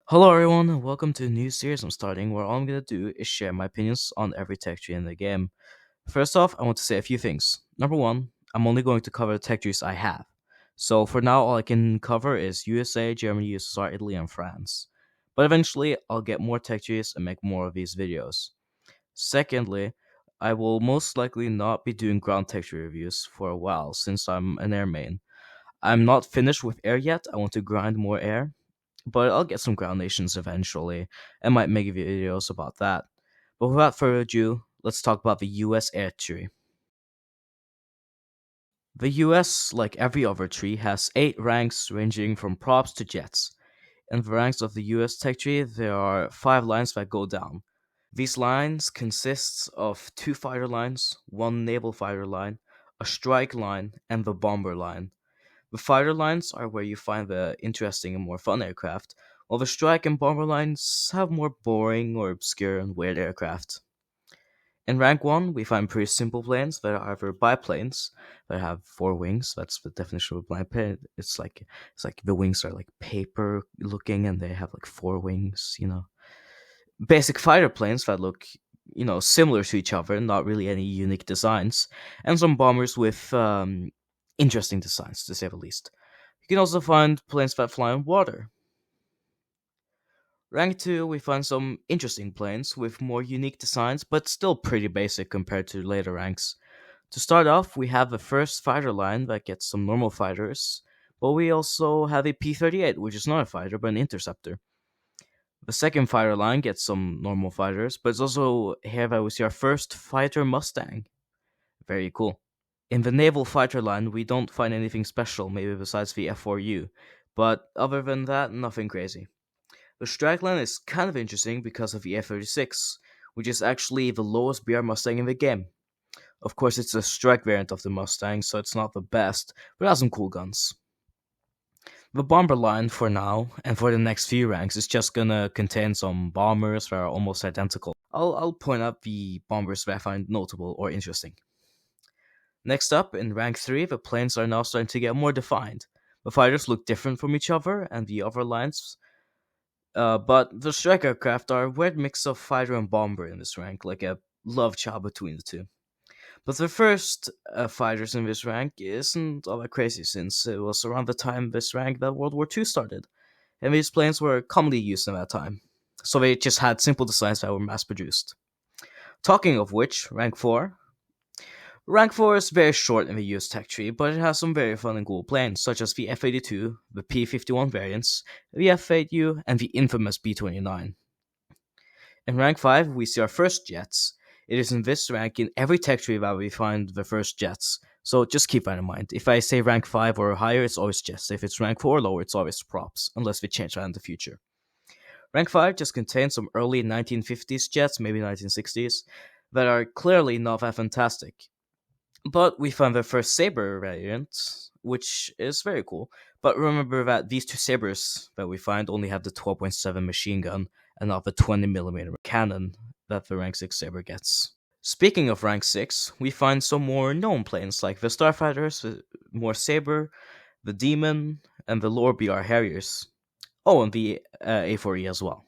Hello, everyone, and welcome to a new series I'm starting where all I'm going to do is share my opinions on every tech tree in the game. First off, I want to say a few things. Number one, I'm only going to cover the tech trees I have. So for now, all I can cover is USA, Germany, USSR, Italy, and France. But eventually, I'll get more tech trees and make more of these videos. Secondly, I will most likely not be doing ground tech tree reviews for a while since I'm an air main. I'm not finished with air yet, I want to grind more air, but I'll get some ground nations eventually and might make videos about that. But without further ado, let's talk about the US air tree. The US, like every other tree, has 8 ranks ranging from props to jets. In the ranks of the US tech tree, there are 5 lines that go down. These lines consist of 2 fighter lines, 1 naval fighter line, a strike line, and the bomber line. The fighter lines are where you find the interesting and more fun aircraft, while the strike and bomber lines have more boring or obscure and weird aircraft. In rank 1, we find pretty simple planes that are either biplanes that have 4 wings. That's the definition of a biplane. It's like the wings are like paper looking and they have like 4 wings. Basic fighter planes that look similar to each other, not really any unique designs, and some bombers with interesting designs, to say the least. You can also find planes that fly on water. Rank 2, we find some interesting planes with more unique designs, but still pretty basic compared to later ranks. To start off, we have the first fighter line that gets some normal fighters, but we also have a P-38, which is not a fighter but an interceptor. The second fighter line gets some normal fighters, but it's also here that we see our first fighter Mustang. Very cool. In the naval fighter line, we don't find anything special, maybe besides the F4U, but other than that, nothing crazy. The strike line is kind of interesting because of the F-36, which is actually the lowest BR Mustang in the game. Of course, it's a strike variant of the Mustang, so it's not the best, but it has some cool guns. The bomber line for now, and for the next few ranks, is just gonna contain some bombers that are almost identical. I'll point out the bombers that I find notable or interesting. Next up, in rank 3, the planes are now starting to get more defined. The fighters look different from each other and the other lines, but the strike aircraft are a weird mix of fighter and bomber in this rank, like a love child between the two. But the first fighters in this rank isn't all that crazy, since it was around the time this rank that World War II started, and these planes were commonly used in that time. So they just had simple designs that were mass produced. Talking of which, Rank 4 is very short in the US tech tree, but it has some very fun and cool planes, such as the F-82, the P-51 variants, the F-8U, and the infamous B-29. In rank 5, we see our first jets. It is in this rank in every tech tree that we find the first jets, so just keep that in mind. If I say rank 5 or higher, it's always jets. If it's rank 4 or lower, it's always props, unless we change that in the future. Rank 5 just contains some early 1950s jets, maybe 1960s, that are clearly not that fantastic. But we found the first Saber variant, which is very cool. But remember that these two Sabers that we find only have the 12.7 machine gun and not the 20mm cannon that the rank 6 Saber gets. Speaking of rank 6, we find some more known planes like the Starfighters, the more Saber, the Demon, and the lower BR Harriers. Oh, and the A4E as well.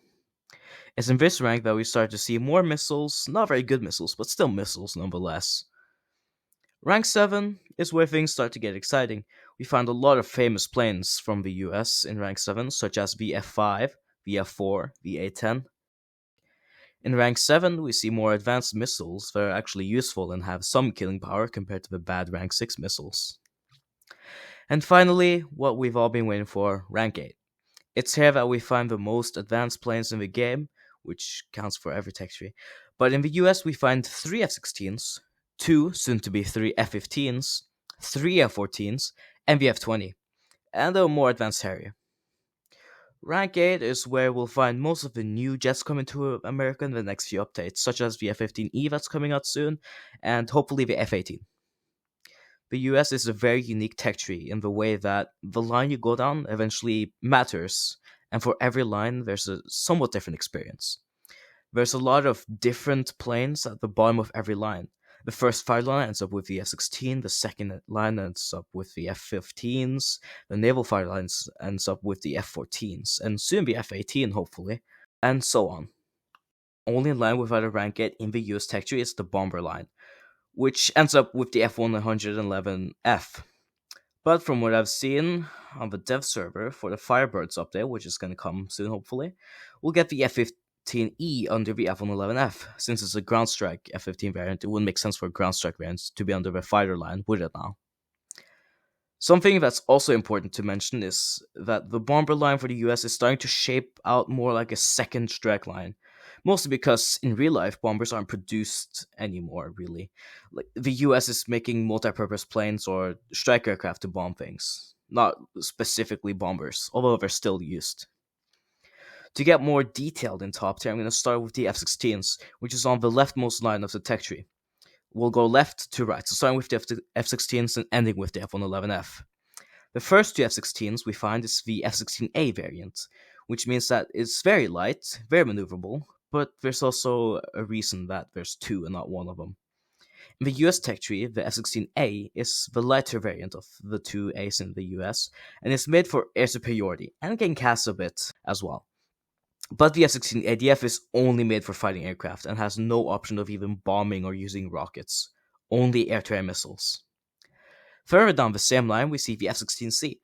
It's in this rank that we start to see more missiles, not very good missiles, but still missiles nonetheless. Rank 7 is where things start to get exciting. We find a lot of famous planes from the US in rank 7, such as the F5, the F4, the A10. In rank 7, we see more advanced missiles that are actually useful and have some killing power compared to the bad rank 6 missiles. And finally, what we've all been waiting for, rank 8. It's here that we find the most advanced planes in the game, which counts for every tech tree. But in the US, we find 3 F-16s, 2 soon to be 3 F-15s, 3 F-14s, and the F-20, and a more advanced Harrier. Rank 8 is where we'll find most of the new jets coming to America in the next few updates, such as the F-15E that's coming out soon, and hopefully the F-18. The US is a very unique tech tree in the way that the line you go down eventually matters, and for every line, there's a somewhat different experience. There's a lot of different planes at the bottom of every line. The first fighter line ends up with the F-16, the second line ends up with the F-15s, the naval fighter lines ends up with the F-14s, and soon the F-18 hopefully, and so on. Only line without a rank it in the US tech tree is the bomber line, which ends up with the F-111F. But from what I've seen on the dev server for the Firebirds update, which is going to come soon hopefully, we'll get the F-15E under the F-111F. Since it's a ground strike F-15 variant, it wouldn't make sense for a ground strike variant to be under the fighter line, would it now? Something that's also important to mention is that the bomber line for the US is starting to shape out more like a second strike line. Mostly because in real life, bombers aren't produced anymore, really. Like the US is making multi-purpose planes or strike aircraft to bomb things, not specifically bombers, although they're still used. To get more detailed in top tier, I'm going to start with the F-16s, which is on the leftmost line of the tech tree. We'll go left to right, so starting with the F-16s and ending with the F-111F. The first two F-16s we find is the F-16A variant, which means that it's very light, very maneuverable, but there's also a reason that there's two and not one of them. In the US tech tree, the F-16A is the lighter variant of the two A's in the US, and it's made for air superiority, and can cast a bit as well. But the F-16ADF is only made for fighting aircraft and has no option of even bombing or using rockets, only air-to-air missiles. Further down the same line, we see the F-16C.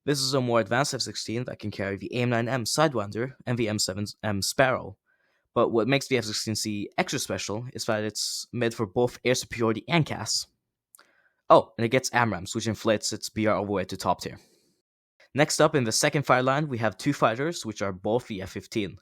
This is a more advanced F-16 that can carry the AIM-9M Sidewinder and the M7M Sparrow. But what makes the F-16C extra special is that it's made for both air superiority and CAS. Oh, and it gets AMRAAMs, which inflates its BR all the way to top tier. Next up in the second fire line, we have two fighters, which are both the F-15.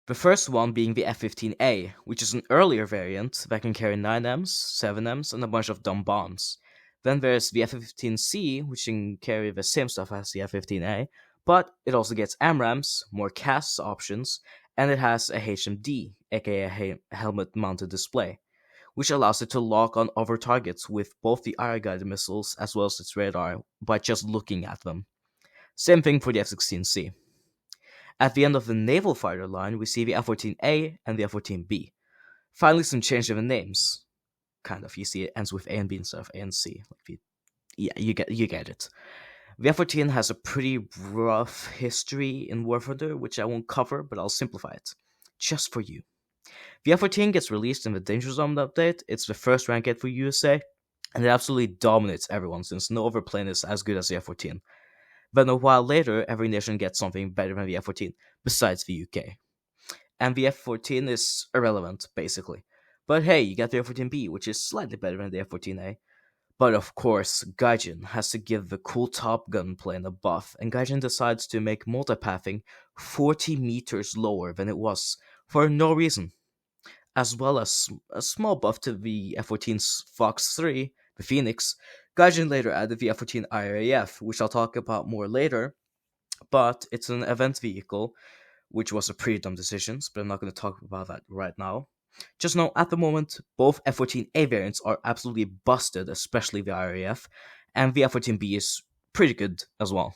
The first one being the F-15A, which is an earlier variant that can carry 9Ms, 7Ms, and a bunch of dumb bombs. Then there's the F-15C, which can carry the same stuff as the F-15A, but it also gets AMRAAMs, more CAS options, and it has a HMD, aka a helmet-mounted display, which allows it to lock on other targets with both the IR-guided missiles as well as its radar by just looking at them. Same thing for the F-16C. At the end of the naval fighter line, we see the F-14A and the F-14B. Finally, some change in the names. Kind of, you see it ends with A and B instead of A and C. Yeah, you get it. The F-14 has a pretty rough history in War Thunder, which I won't cover, but I'll simplify it. Just for you. The F-14 gets released in the Danger Zone update. It's the first rank get for USA, and it absolutely dominates everyone since no other plane is as good as the F-14. Then a while later, every nation gets something better than the F-14, besides the UK. And the F-14 is irrelevant, basically. But hey, you get the F-14B, which is slightly better than the F-14A. But of course, Gaijin has to give the cool Top Gun plane a buff, and Gaijin decides to make multipathing 40 meters lower than it was, for no reason. As well as a small buff to the F-14's Fox 3, the Phoenix, Gaijin later added the F-14 IRAF, which I'll talk about more later, but it's an event vehicle, which was a pretty dumb decision, but I'm not going to talk about that right now. Just know, at the moment, both F-14A variants are absolutely busted, especially the IRAF, and the F-14B is pretty good as well.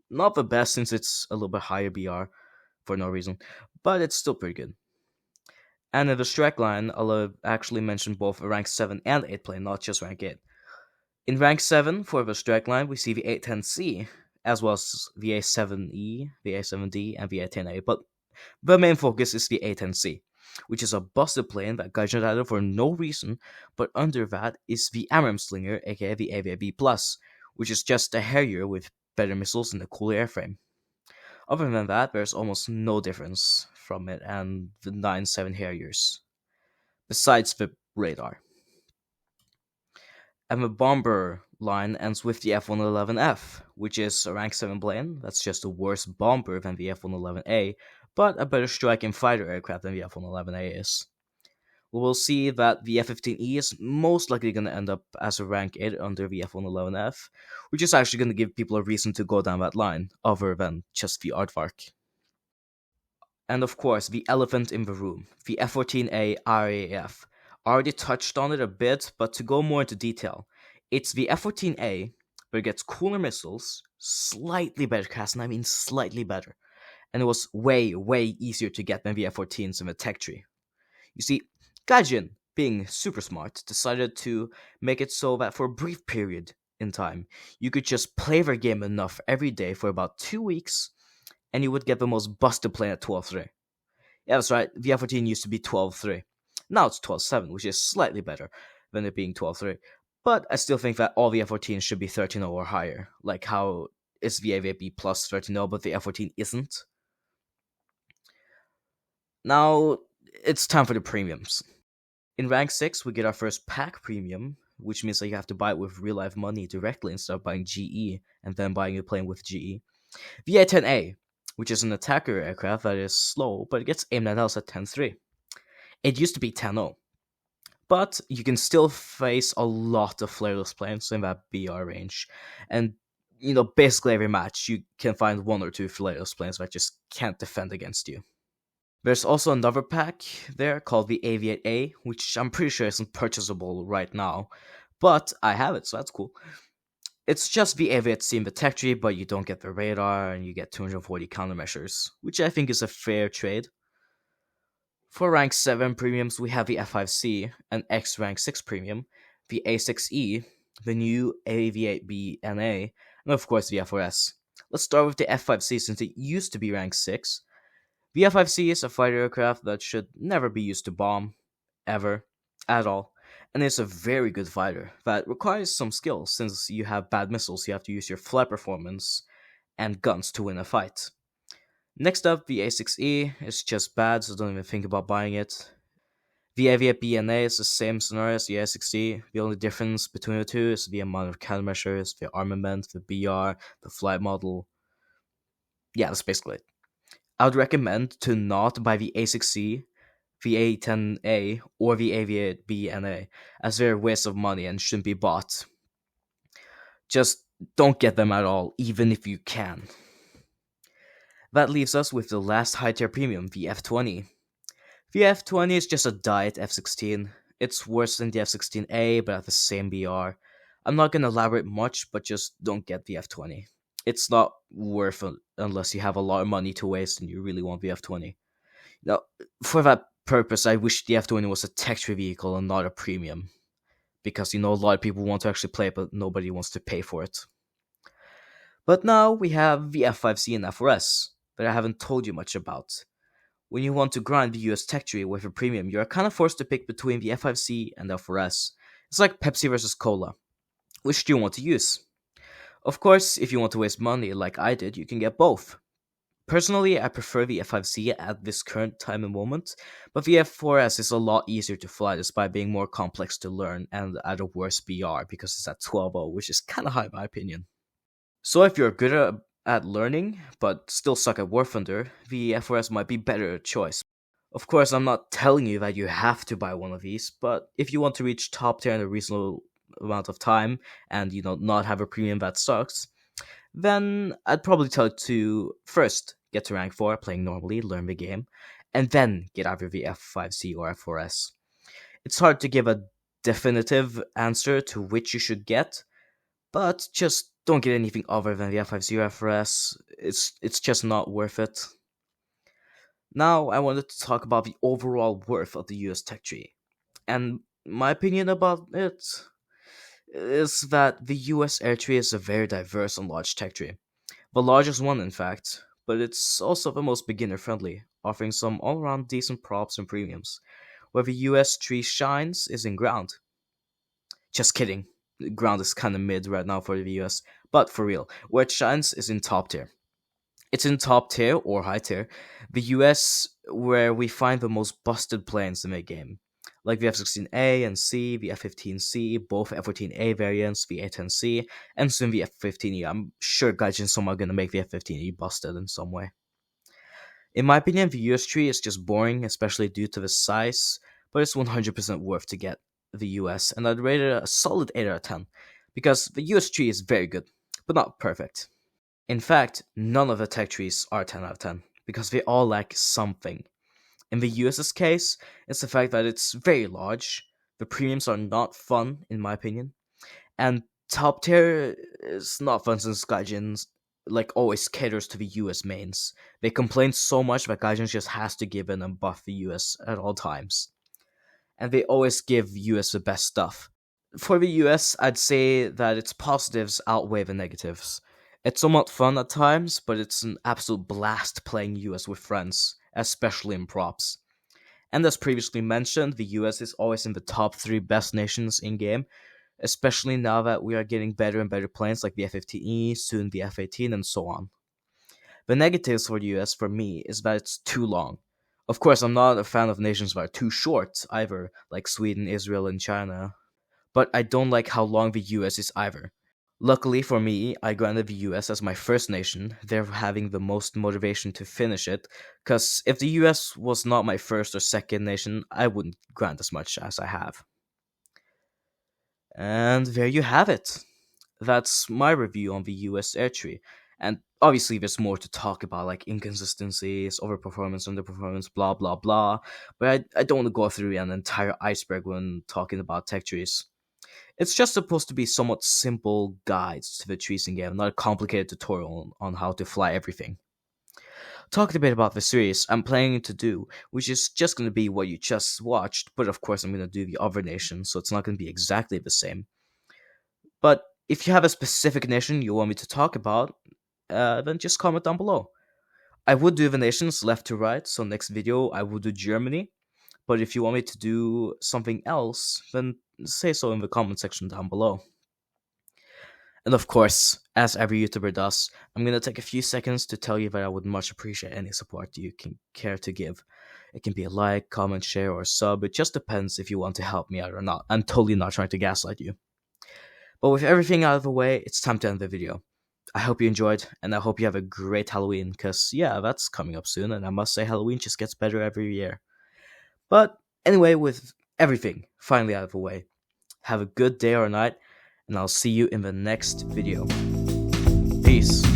Not the best since it's a little bit higher BR for no reason, but it's still pretty good. And in the strike line, I'll actually mention both a rank 7 and 8 plane, not just rank 8. In rank 7, for the strike line, we see the A-10C, as well as the A-7E, the A-7D, and the A-10A, but the main focus is the A-10C, which is a busted plane that Gaijin added for no reason, but under that is the AMRAAM Slinger, aka the AVAB+, which is just a Harrier with better missiles and a cooler airframe. Other than that, there's almost no difference from it and the 9-7 Harriers, besides the radar. And the bomber line ends with the F-111F, which is a rank 7 plane that's just a worse bomber than the F-111A, but a better striking fighter aircraft than the F-111A is. We will see that the F-15E is most likely going to end up as a rank 8 under the F-111F, which is actually going to give people a reason to go down that line, other than just the aardvark. And of course, the elephant in the room, the F-14A RAF. I already touched on it a bit, but to go more into detail, it's the F-14A, but it gets cooler missiles, slightly better cast, and I mean slightly better, and it was way, way easier to get than the F-14s in the tech tree. You see, Gaijin, being super smart, decided to make it so that for a brief period in time, you could just play their game enough every day for about 2 weeks, and you would get the most busted plane at 12.3. Yeah, that's right, VF14 used to be 12.3. Now it's 12.7, which is slightly better than it being 12.3. But I still think that all VF14 should be 13.0 or higher, like how it's VAVP plus 13.0, but the F14 isn't. Now, it's time for the premiums. In rank 6, we get our first pack premium, which means that you have to buy it with real life money directly instead of buying GE and then buying a plane with GE. VA-10A, which is an attacker aircraft that is slow, but it gets aimed at us at 10.3. It used to be 10.0, but you can still face a lot of flareless planes in that BR range. And, basically every match you can find one or two flareless planes that just can't defend against you. There's also another pack there called the Aviate-A, which I'm pretty sure isn't purchasable right now, but I have it, so that's cool. It's just the Aviate-C in the tech tree, but you don't get the radar, and you get 240 countermeasures, which I think is a fair trade. For rank 7 premiums, we have the F5C, an X rank 6 premium, the A6E, the new Aviate-B-NA, and of course the F4S. Let's start with the F5C since it used to be rank 6. The F5C is a fighter aircraft that should never be used to bomb, ever, at all, and it's a very good fighter that requires some skill since you have bad missiles, you have to use your flight performance and guns to win a fight. Next up, the A6E is just bad, so don't even think about buying it. The Aviate BNA is the same scenario as the A6E. The only difference between the two is the amount of countermeasures, the armament, the BR, the flight model. Yeah, that's basically it. I would recommend to not buy the A6C, the A10A, or the Aviate BNA, as they're a waste of money and shouldn't be bought. Just don't get them at all, even if you can. That leaves us with the last high tier premium, the F20. The F20 is just a diet F16. It's worse than the F16A, but at the same BR. I'm not gonna elaborate much, but just don't get the F20. It's not worth it unless you have a lot of money to waste and you really want the F20. Now, for that purpose, I wish the F20 was a tech tree vehicle and not a premium. Because, a lot of people want to actually play it, but nobody wants to pay for it. But now we have the F5C and F4S that I haven't told you much about. When you want to grind the US tech tree with a premium, you're kind of forced to pick between the F5C and F4S. It's like Pepsi versus Cola. Which do you want to use? Of course, if you want to waste money like I did, you can get both. Personally, I prefer the F5C at this current time and moment, but the F4S is a lot easier to fly despite being more complex to learn and at a worse BR because it's at 12.0, which is kind of high in my opinion. So if you're good at learning, but still suck at War Thunder, the F4S might be better choice. Of course, I'm not telling you that you have to buy one of these, but if you want to reach top tier in a reasonable amount of time and not have a premium that sucks, then I'd probably tell you to first get to rank 4 playing normally, learn the game, and then get either the F5C or F4S. It's hard to give a definitive answer to which you should get, but just don't get anything other than the F5C or F4S. It's just not worth it. Now I wanted to talk about the overall worth of the US tech tree. And my opinion about it is that the US air tree is a very diverse and large tech tree. The largest one, in fact, but it's also the most beginner friendly, offering some all around decent props and premiums. Where the US tree shines is in ground. Just kidding. Ground is kinda mid right now for the US, but for real, where it shines is in top tier. It's in top tier or high tier, the US where we find the most busted planes in the game. Like the F-16A and C, the F-15C, both F-14A variants, the A-10C, and soon the F-15E. I'm sure Gaijin are gonna make the F-15E busted in some way. In my opinion, the US tree is just boring, especially due to the size, but it's 100% worth to get the US, and I'd rate it a solid 8 out of 10, because the US tree is very good, but not perfect. In fact, none of the tech trees are 10 out of 10, because they all lack something. In the US's case, it's the fact that it's very large, the premiums are not fun, in my opinion, and top tier is not fun since Gaijin's always caters to the US mains. They complain so much that Gaijin just has to give in and buff the US at all times. and they always give US the best stuff. For the US, I'd say that its positives outweigh the negatives. It's somewhat fun at times, but it's an absolute blast playing US with friends, especially in props. And as previously mentioned, the US is always in the top 3 best nations in game, especially now that we are getting better and better planes like the F-15E, soon the F-18, and so on. The negatives for the US for me is that it's too long. Of course, I'm not a fan of nations that are too short either, like Sweden, Israel, and China, but I don't like how long the US is either. Luckily for me, I granted the US as my first nation, therefore having the most motivation to finish it, because if the US was not my first or second nation, I wouldn't grant as much as I have. And there you have it. That's my review on the US air tree. And obviously, there's more to talk about, like inconsistencies, overperformance, underperformance, blah blah blah. But I don't want to go through an entire iceberg when talking about tech trees. It's just supposed to be somewhat simple guides to the trees in game, not a complicated tutorial on how to fly everything. Talking a bit about the series I'm planning to do, which is just going to be what you just watched, but of course I'm going to do the other nation, so it's not going to be exactly the same. But if you have a specific nation you want me to talk about, then just comment down below. I would do the nations left to right, so next video I would do Germany. But if you want me to do something else, then say so in the comment section down below. And of course, as every YouTuber does, I'm gonna take a few seconds to tell you that I would much appreciate any support you can care to give. It can be a like, comment, share, or sub. It just depends if you want to help me out or not. I'm totally not trying to gaslight you. But with everything out of the way, it's time to end the video. I hope you enjoyed, and I hope you have a great Halloween, because yeah, that's coming up soon, and I must say Halloween just gets better every year. But anyway, with everything finally out of the way, have a good day or night, and I'll see you in the next video. Peace.